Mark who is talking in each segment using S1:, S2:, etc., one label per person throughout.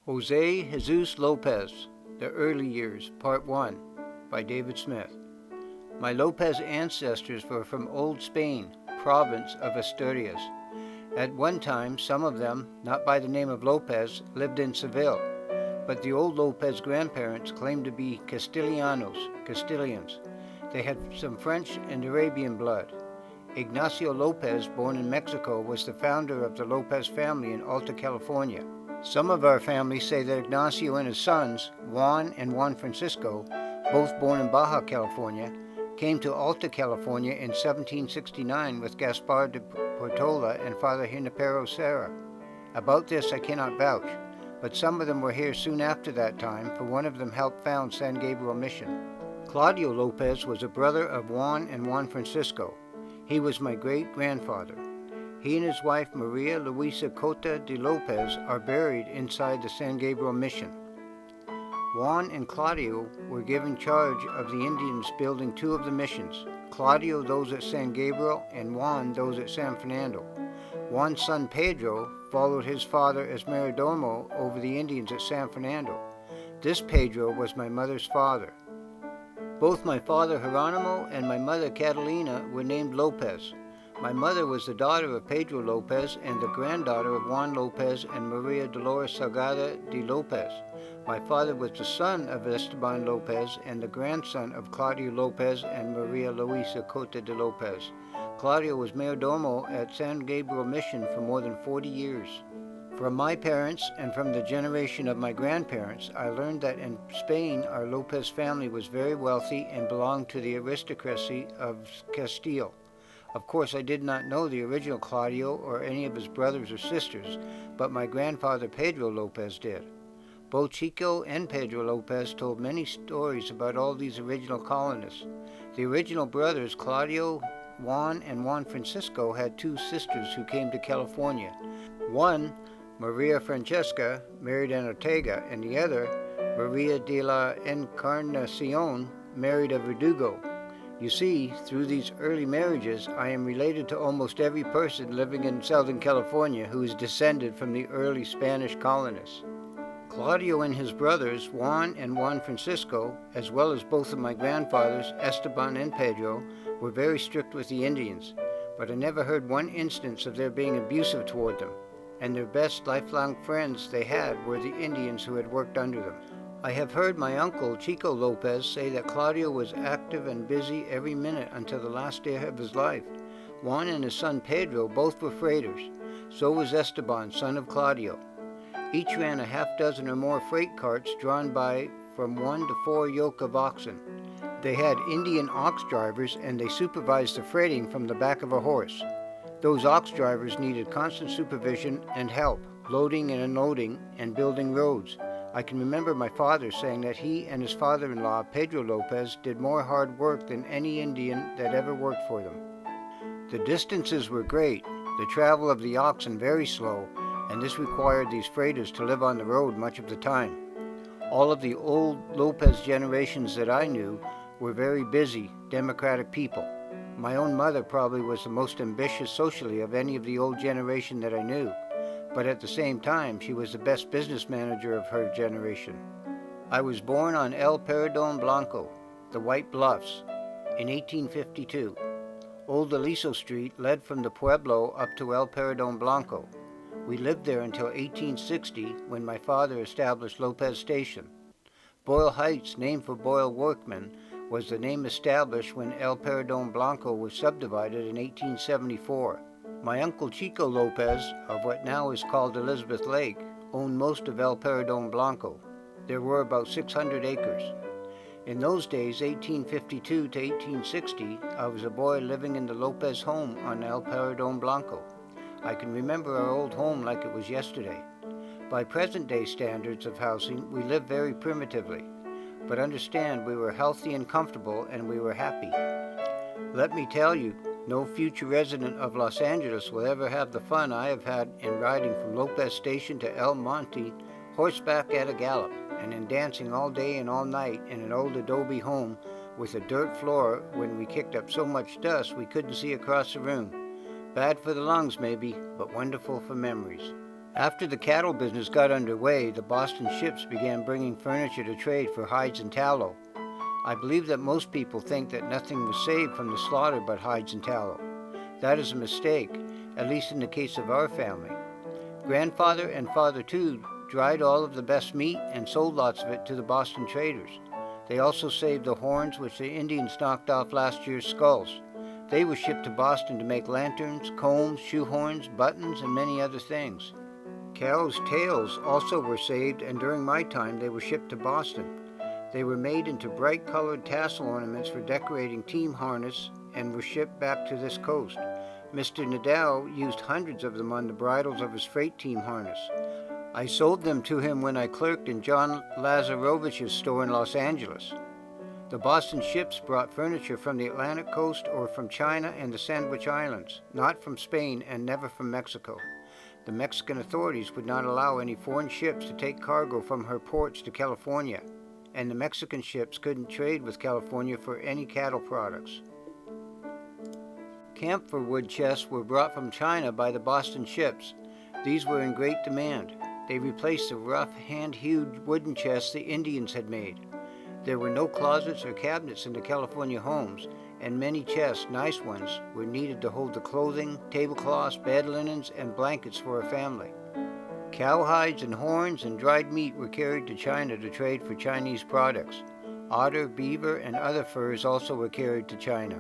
S1: Jose Jesus Lopez, The Early Years, Part 1, by David Smith. My Lopez ancestors were from Old Spain, province of Asturias. At one time, some of them, not by the name of Lopez, lived in Seville, but the old Lopez grandparents claimed to be Castilians. They had some French and Arabian blood. Ignacio Lopez, born in Mexico, was the founder of the Lopez family in Alta California. Some of our family say that Ignacio and his sons, Juan and Juan Francisco, both born in Baja California, came to Alta California in 1769 with Gaspar de Portola and Father Junipero Serra. About this I cannot vouch, but some of them were here soon after that time, for one of them helped found San Gabriel Mission. Claudio Lopez was a brother of Juan and Juan Francisco. He was my great-grandfather. He and his wife Maria Luisa Cota de Lopez are buried inside the San Gabriel Mission. Juan and Claudio were given charge of the Indians building two of the missions, Claudio those at San Gabriel and Juan those at San Fernando. Juan's son Pedro followed his father as mayordomo over the Indians at San Fernando. This Pedro was my mother's father. Both my father Geronimo and my mother Catalina were named Lopez. My mother was the daughter of Pedro Lopez and the granddaughter of Juan Lopez and Maria Dolores Salgado de Lopez. My father was the son of Esteban Lopez and the grandson of Claudio Lopez and Maria Luisa Cota de Lopez. Claudio was mayordomo at San Gabriel Mission for more than 40 years. From my parents and from the generation of my grandparents, I learned that in Spain our Lopez family was very wealthy and belonged to the aristocracy of Castile. Of course, I did not know the original Claudio or any of his brothers or sisters, but my grandfather Pedro Lopez did. Both Chico and Pedro Lopez told many stories about all these original colonists. The original brothers, Claudio, Juan, and Juan Francisco, had two sisters who came to California. One, Maria Francesca, married an Ortega, and the other, Maria de la Encarnacion, married a Verdugo. You see, through these early marriages, I am related to almost every person living in Southern California who is descended from the early Spanish colonists. Claudio and his brothers, Juan and Juan Francisco, as well as both of my grandfathers, Esteban and Pedro, were very strict with the Indians, but I never heard one instance of their being abusive toward them, and their best lifelong friends they had were the Indians who had worked under them. I have heard my uncle, Chico Lopez, say that Claudio was active and busy every minute until the last day of his life. Juan and his son Pedro both were freighters. So was Esteban, son of Claudio. Each ran a half dozen or more freight carts drawn by from 1 to 4 yoke of oxen. They had Indian ox drivers and they supervised the freighting from the back of a horse. Those ox drivers needed constant supervision and help, loading and unloading and building roads. I can remember my father saying that he and his father-in-law, Pedro Lopez, did more hard work than any Indian that ever worked for them. The distances were great, the travel of the oxen very slow, and this required these freighters to live on the road much of the time. All of the old Lopez generations that I knew were very busy, democratic people. My own mother probably was the most ambitious socially of any of the old generation that I knew, but at the same time, she was the best business manager of her generation. I was born on El Paredon Blanco, the White Bluffs, in 1852. Old Aliso Street led from the Pueblo up to El Paredon Blanco. We lived there until 1860, when my father established Lopez Station. Boyle Heights, named for Boyle workmen, was the name established when El Paredon Blanco was subdivided in 1874. My uncle Chico Lopez, of what now is called Elizabeth Lake, owned most of El Paredon Blanco. There were about 600 acres. In those days, 1852 to 1860, I was a boy living in the Lopez home on El Paredon Blanco. I can remember our old home like it was yesterday. By present-day standards of housing, we lived very primitively. But understand, we were healthy and comfortable, and we were happy. Let me tell you, no future resident of Los Angeles will ever have the fun I have had in riding from Lopez Station to El Monte, horseback at a gallop, and in dancing all day and all night in an old adobe home with a dirt floor when we kicked up so much dust we couldn't see across the room. Bad for the lungs maybe, but wonderful for memories. After the cattle business got underway, the Boston ships began bringing furniture to trade for hides and tallow. I believe that most people think that nothing was saved from the slaughter but hides and tallow. That is a mistake, at least in the case of our family. Grandfather and father too dried all of the best meat and sold lots of it to the Boston traders. They also saved the horns which the Indians knocked off last year's skulls. They were shipped to Boston to make lanterns, combs, shoehorns, buttons, and many other things. Cows' tails also were saved, and during my time they were shipped to Boston. They were made into bright-colored tassel ornaments for decorating team harness and were shipped back to this coast. Mr. Nadal used hundreds of them on the bridles of his freight team harness. I sold them to him when I clerked in John Lazarovich's store in Los Angeles. The Boston ships brought furniture from the Atlantic coast or from China and the Sandwich Islands, not from Spain and never from Mexico. The Mexican authorities would not allow any foreign ships to take cargo from her ports to California, and the Mexican ships couldn't trade with California for any cattle products. Camphor wood chests were brought from China by the Boston ships. These were in great demand. They replaced the rough, hand-hewed wooden chests the Indians had made. There were no closets or cabinets in the California homes, and many chests, nice ones, were needed to hold the clothing, tablecloths, bed linens, and blankets for a family. Cowhides and horns and dried meat were carried to China to trade for Chinese products. Otter, beaver, and other furs also were carried to China.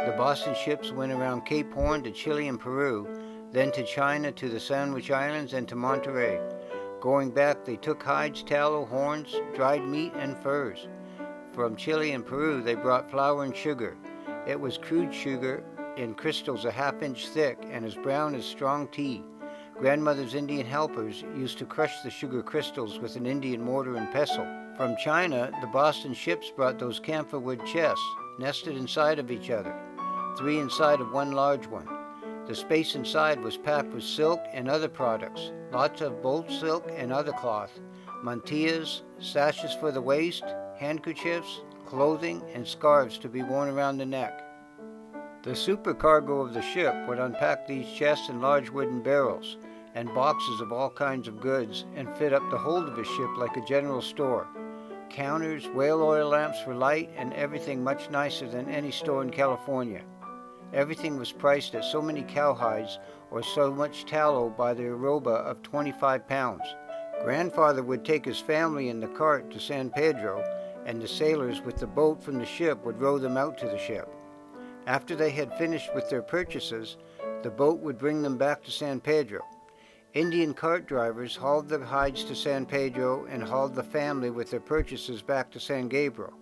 S1: The Boston ships went around Cape Horn to Chile and Peru, then to China, to the Sandwich Islands, and to Monterey. Going back, they took hides, tallow, horns, dried meat, and furs. From Chile and Peru, they brought flour and sugar. It was crude sugar in crystals a half-inch thick and as brown as strong tea. Grandmother's Indian helpers used to crush the sugar crystals with an Indian mortar and pestle. From China, the Boston ships brought those camphor wood chests, nested inside of each other, 3 inside of one large one. The space inside was packed with silk and other products, lots of bolt silk and other cloth, mantillas, sashes for the waist, handkerchiefs, clothing, and scarves to be worn around the neck. The supercargo of the ship would unpack these chests in large wooden barrels and boxes of all kinds of goods and fit up the hold of a ship like a general store. Counters, whale oil lamps for light, and everything much nicer than any store in California. Everything was priced at so many cowhides or so much tallow by the arroba of 25 pounds. Grandfather would take his family in the cart to San Pedro, and the sailors with the boat from the ship would row them out to the ship. After they had finished with their purchases, the boat would bring them back to San Pedro. Indian cart drivers hauled the hides to San Pedro and hauled the family with their purchases back to San Gabriel.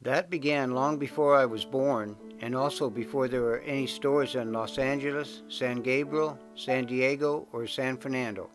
S1: That began long before I was born, and also before there were any stores in Los Angeles, San Gabriel, San Diego, or San Fernando.